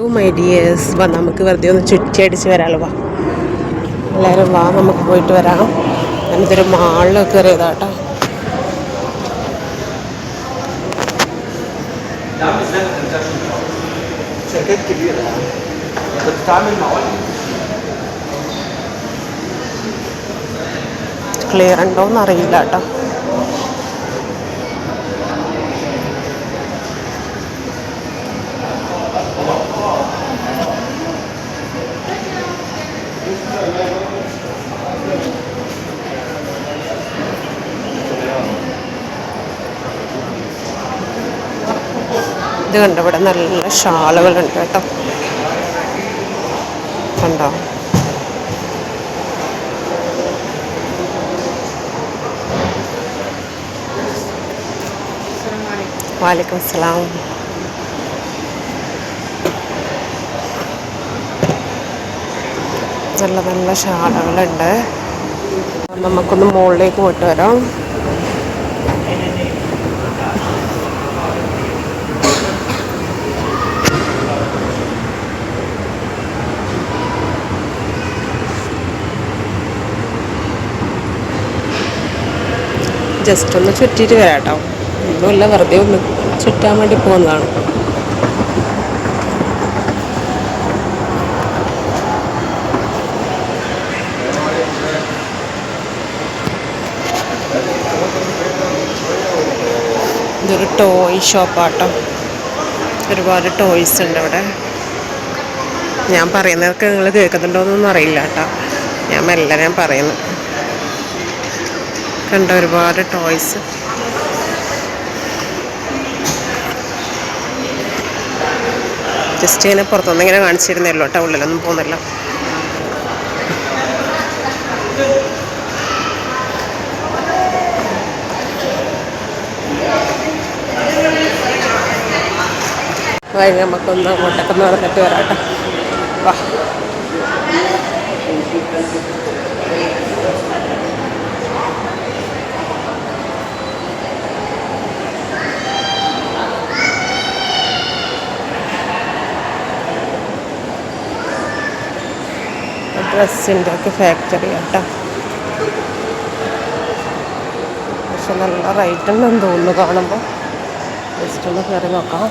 Hello my dears, വാ നമുക്ക് വെറുതെ ഒന്ന് ചുറ്റി അടിച്ച് വരാമല്ലോ. വാ എല്ലാവരും വാ, നമുക്ക് പോയിട്ട് വരാം. ഞാനിതൊരു മാളിലൊക്കെ കയറിയതാട്ടോ. ക്ലിയർ ഉണ്ടോയെന്ന് അറിയില്ല കേട്ടോ. ഇത് കണ്ടോ, ഇവിടെ നല്ല ഷാളുകളുണ്ട് കേട്ടോ. കണ്ടോ, വാലേക്കും അസ്സലാം. നല്ല നല്ല ഷാളുകളുണ്ട്. നമുക്കൊന്ന് മുകളിലേക്ക് പോയിട്ട് വരാം. ജസ്റ്റ് ഒന്ന് ചുറ്റിയിട്ട് വരാം കേട്ടോ. ഒന്നുമില്ല, വെറുതെ ഒന്ന് ചുറ്റാൻ വേണ്ടി പോകുന്നതാണ്. ഇതൊരു ടോയ് ഷോപ്പാട്ടോ. ഒരുപാട് ടോയ്സ് ഉണ്ട് ഇവിടെ. ഞാൻ പറയുന്നതൊക്കെ നിങ്ങൾ കേൾക്കുന്നുണ്ടോയെന്നൊന്നും അറിയില്ല കേട്ടോ. ഞാൻ പറയുന്നു. കണ്ട ഒരുപാട് ടോയ്സ്. ജസ്റ്റ് ഇങ്ങനെ പുറത്തുനിന്ന് ഇങ്ങനെ കാണിച്ചിരുന്നല്ലോ കേട്ടോ, ഉള്ളിലൊന്നും പോകുന്നില്ല. വൈകി നമുക്കൊന്ന് അങ്ങോട്ടൊക്കെ നടന്നിട്ട് വരാട്ടോ. വാ, ഡ്രസ്സിൻ്റെ ഒക്കെ ഫാക്ടറി കേട്ടോ. പക്ഷെ നല്ല റേറ്റ് ഉണ്ടെന്ന് തോന്നുന്നു കാണുമ്പോൾ. ജസ്റ്റ് ഒന്ന് കയറി നോക്കാം.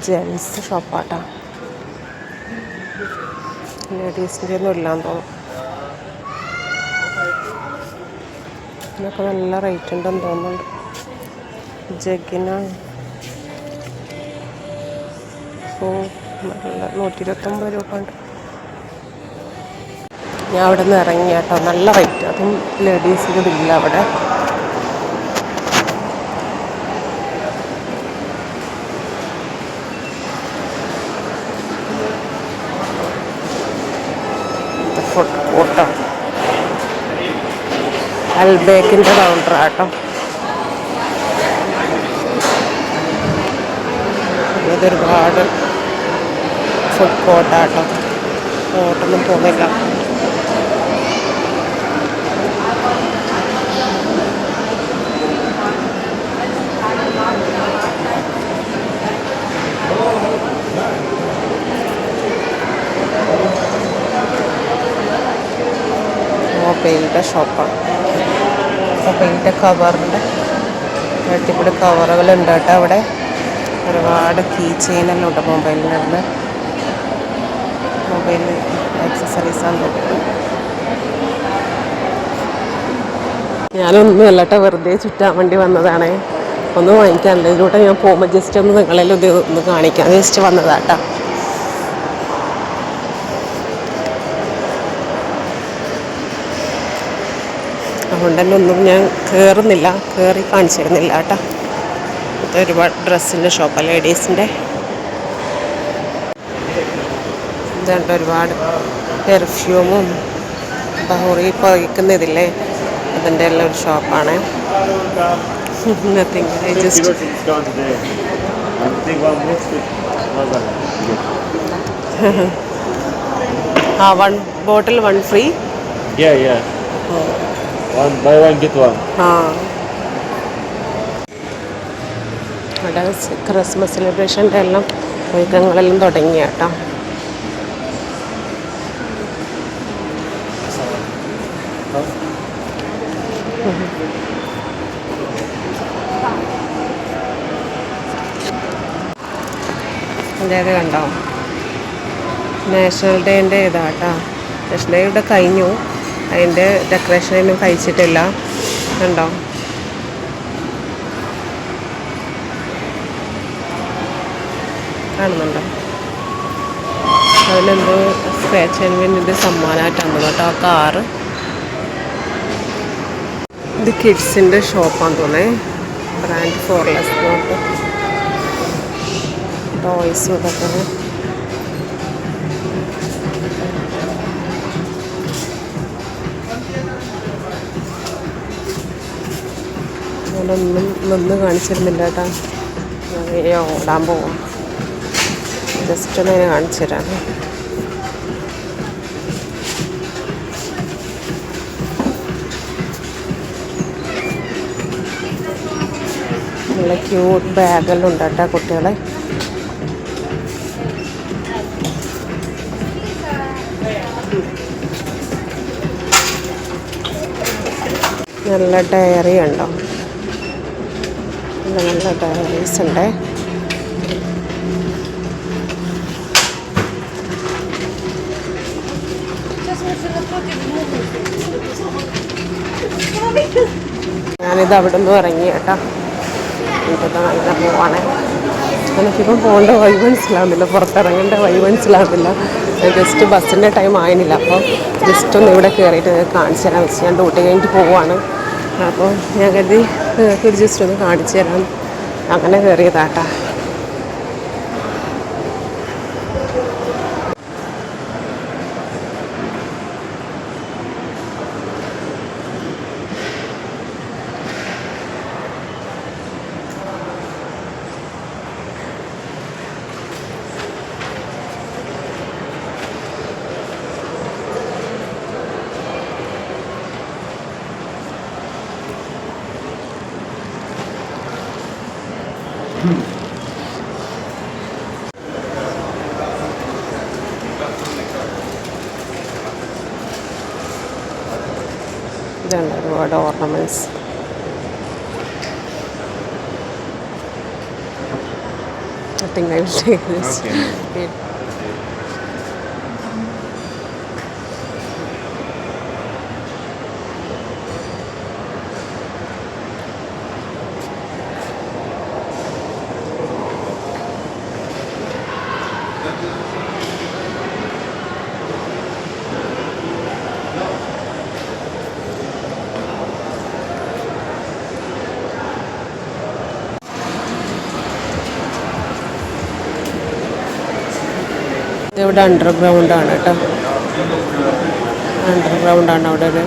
ജെൻസ് ഷോപ്പാട്ടോ. ലേഡീസിൻ്റെ ഒന്നും ഇല്ലാന്ന് തോന്നുന്നു. ഇതിനൊക്കെ നല്ല റേറ്റ് ഉണ്ടെന്ന് തോന്നുന്നുണ്ട്. ജഗിന നല്ല 129 രൂപ ഉണ്ട്. ഞാൻ അവിടെ നിന്ന് ഇറങ്ങി കേട്ടോ. നല്ല റേറ്റ്. അതും ലേഡീസിൻ്റെ ഇല്ല അവിടെ. ഫുഡ് കോർട്ടോ, അൽബേക്കിൻ്റെ കൗണ്ടർ ആട്ടോ. ഇതൊരുപാട് ഫുഡ് കോർട്ടാട്ടോ. അങ്ങോട്ടൊന്നും പോകുന്നില്ല. മൊബൈലിൻ്റെ ഷോപ്പാണ്. മൊബൈലിൻ്റെ കവറിൻ്റെ അടിപൊളി കവറുകളുണ്ട് കേട്ടോ അവിടെ. ഒരുപാട് കീ ചെയിനെല്ലാം ഉണ്ട് മൊബൈലിനുണ്ട്. മൊബൈൽ ആക്സസറീസാണ് നോക്കുന്നത്. ഞാനൊന്നും അല്ലട്ടോ, വെറുതെ ചുറ്റാൻ വേണ്ടി വന്നതാണേ. ഒന്നും വാങ്ങിക്കാനില്ല. ഇതിലൂടെ ഞാൻ പോകുമ്പോൾ ജസ്റ്റ് ഒന്ന് നിങ്ങളെല്ലാം ഇത് ഒന്ന് കാണിക്കാൻ ജസ്റ്റ് വന്നതാട്ടോ. അതുകൊണ്ട് തന്നെ ഒന്നും ഞാൻ കയറി കാണിച്ചിരുന്നില്ല കേട്ടോ. ഒരുപാട് ഡ്രസ്സിൻ്റെ ഷോപ്പാണ്, ലേഡീസിൻ്റെ. ഇതുണ്ട് ഒരുപാട് പെർഫ്യൂമും ബഹുറി പകയ്ക്കുന്നതില്ലേ, അതിൻ്റെ എല്ലാം ഒരു ഷോപ്പാണ്. നത്തിങ്, ജസ്റ്റ് വൺ ബോട്ടിൽ 1 free. Yeah. buy one get one. ആ അവിടെ ക്രിസ്മസ് സെലിബ്രേഷൻ്റെ എല്ലാം ഒരുക്കങ്ങളെല്ലാം തുടങ്ങി കേട്ടോ. അതായത് കണ്ടോ നാഷണൽ ഡേൻ്റെ ഇതാട്ടോ. നാഷണൽ ഡേ ഇവിടെ കഴിഞ്ഞു, അതിൻ്റെ ഡെക്കറേഷനൊന്നും കഴിച്ചിട്ടില്ല. കണ്ടോ കാണുന്നുണ്ടോ? അതിലെന്തോ സ്ക്രാച്ച് ആൻഡ് വിന്നിൻ്റെ സമ്മാനമായിട്ടാണ് കേട്ടോ ആ കാറ്. ഇത് കിഡ്സിൻ്റെ ഷോപ്പാന്ന് തോന്നേ, ബ്രാൻഡ് ഫോർലെസ് നോട്ട് ടോയ്സും ഇതൊക്കെ. ഞാനൊന്നും നിന്ന് കാണിച്ചിരുന്നില്ല കേട്ടോ, ഞാൻ ഓടാൻ പോവാം. ജസ്റ്റ് ഒന്ന് കാണിച്ചു തരാം. നല്ല ക്യൂട്ട് ബാഗെല്ലാം ഉണ്ട് കേട്ടോ കുട്ടികളെ. നല്ല ഡയറി ഉണ്ടോ, നല്ല ഡയറീസ് ഉണ്ട്. ഞാനിത് അവിടെ നിന്ന് ഇറങ്ങി കേട്ടോ, എനിക്കത് നല്ല പോവാണ്. എനിക്കിപ്പം പോകേണ്ട വഴി മനസ്സിലാവുന്നില്ല, പുറത്തിറങ്ങേണ്ട വഴി മനസ്സിലാവുന്നില്ല. ജസ്റ്റ് ബസ്സിൻ്റെ ടൈം ആയിരുന്നില്ല, അപ്പോൾ ജസ്റ്റ് ഒന്ന് ഇവിടെ കയറിയിട്ട് കാണിച്ചു തരാൻ വെച്ച് ഞാൻ ഡ്യൂട്ടി കഴിഞ്ഞിട്ട് പോവുകയാണ്. അപ്പോൾ ഞാൻ കരുതി ഒരു ജസ്റ്റ് ഒന്ന് കാണിച്ചു തരാം, അങ്ങനെ കയറിയതാട്ടാ. ഇതാണ് ഒരുപാട് ornaments. I think I will take this. Okay. ഇവിടെ അണ്ടർഗ്രൗണ്ടാണ് കേട്ടോ, അണ്ടർഗ്രൗണ്ടാണ്. അവിടെ ഒരു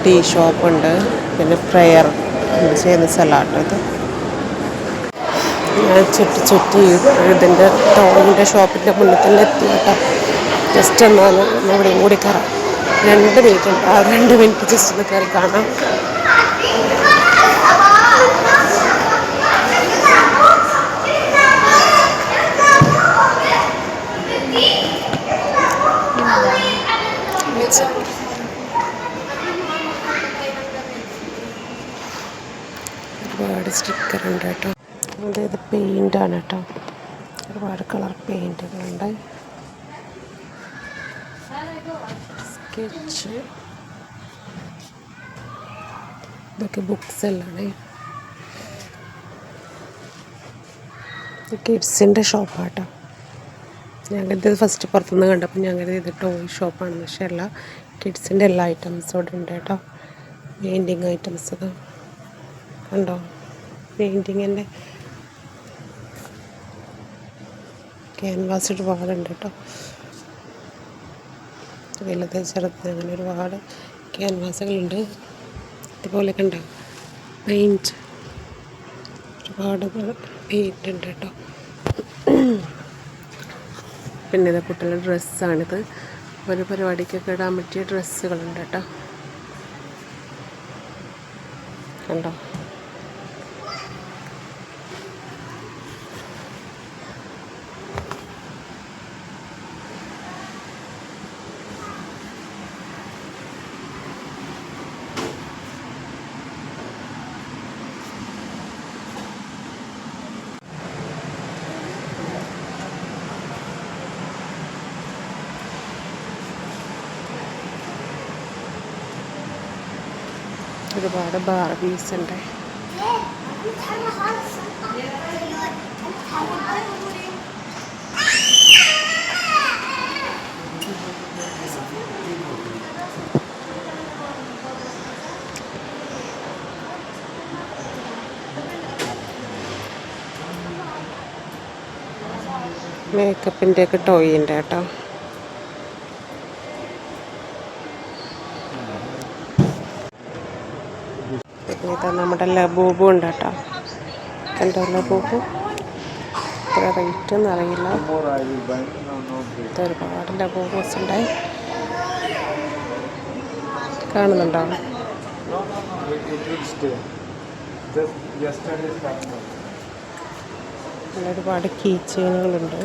ടീ ഷോപ്പുണ്ട്, പിന്നെ പ്രെയർ ചെയ്യുന്ന സ്ഥലമാട്ടോ ഇത്. ഞാൻ ചുറ്റി ഇതിൻ്റെ ടോയിൻ്റെ ഷോപ്പിൻ്റെ മുന്നിൽ തന്നെ എത്തി കേട്ടോ. ജസ്റ്റ് എന്നാൽ ഇവിടെ കൂടി കയറാം. 2 മിനിറ്റ് ഉണ്ട്, ആ 2 മിനിറ്റ് ജസ്റ്റ് ഒന്ന് കയറി കാണാം. ഒരുപാട് സ്റ്റിക്കർ ഉണ്ട് കേട്ടോ. അതായത് പെയിൻ്റാണ് കേട്ടോ, ഒരുപാട് കളർ പെയിൻറ്റുകളുണ്ട്. സ്കെച്ച്, ഇതൊക്കെ ബുക്സ് എല്ലാണേ. ഇത് കിഡ്സിൻ്റെ ഷോപ്പാട്ടോ. ഞാൻ കരുതിയത് ഫസ്റ്റ് പുറത്തുനിന്ന് കണ്ടപ്പോൾ ഞാൻ കരുതി ഇത് ടോയ് ഷോപ്പാണ്, പക്ഷേ അല്ല, കിഡ്സിൻ്റെ എല്ലാ ഐറ്റംസും ഇവിടെ ഉണ്ട് കേട്ടോ. പെയിൻറ്റിങ് ഐറ്റംസ് ഒക്കെ കണ്ടോ, പെയിൻറ്റിങ്ങിൻ്റെ ക്യാൻവാസ് ഒരുപാടുണ്ട് കേട്ടോ. വലുത് ചെറുത് അങ്ങനെ ഒരുപാട് ക്യാൻവാസുകളുണ്ട്. ഇതുപോലെ കണ്ടോ പെയിൻറ്റ്, ഒരുപാട് പെയിൻ്റ് ഉണ്ട് കേട്ടോ. പിന്നെ ഇത് കുട്ടികളുടെ ഡ്രസ്സാണിത്, ഒരു പരിപാടിക്കൊക്കെ ഇടാൻ പറ്റിയ ഡ്രസ്സുകളുണ്ട് കേട്ടോ. കണ്ടോ? ഒരുപാട് ബാർബീസ് ഉണ്ട്. മേക്കപ്പിൻ്റെ ഒക്കെ ടോയ് ഉണ്ട് കേട്ടോ. ഇതാ നമ്മുടെ ലബൂബും ഉണ്ട് കേട്ടോ. കണ്ടോ ലബൂബു? എത്ര റേറ്റ് ഒന്നും അറിയില്ല. ഒരുപാട് ലബൂബൂസ് ഉണ്ടായി. കാണുന്നുണ്ടോ? ഒരുപാട് കീ ചെയിനുകളുണ്ട്.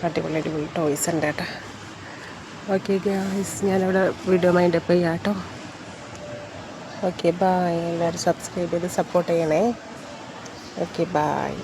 അടിപൊളി അടിപൊളി ടോയ്സ് ഉണ്ട് കേട്ടോ. ഓക്കെ ഗൈസ്, ഞാനിവിടെ വീഡിയോ മൈൻഡപ്പ് ചെയ്യാം കേട്ടോ. Okay bye. എല്ലാവരും സബ്സ്ക്രൈബ് ചെയ്ത് സപ്പോർട്ട് ചെയ്യണേ. Okay bye.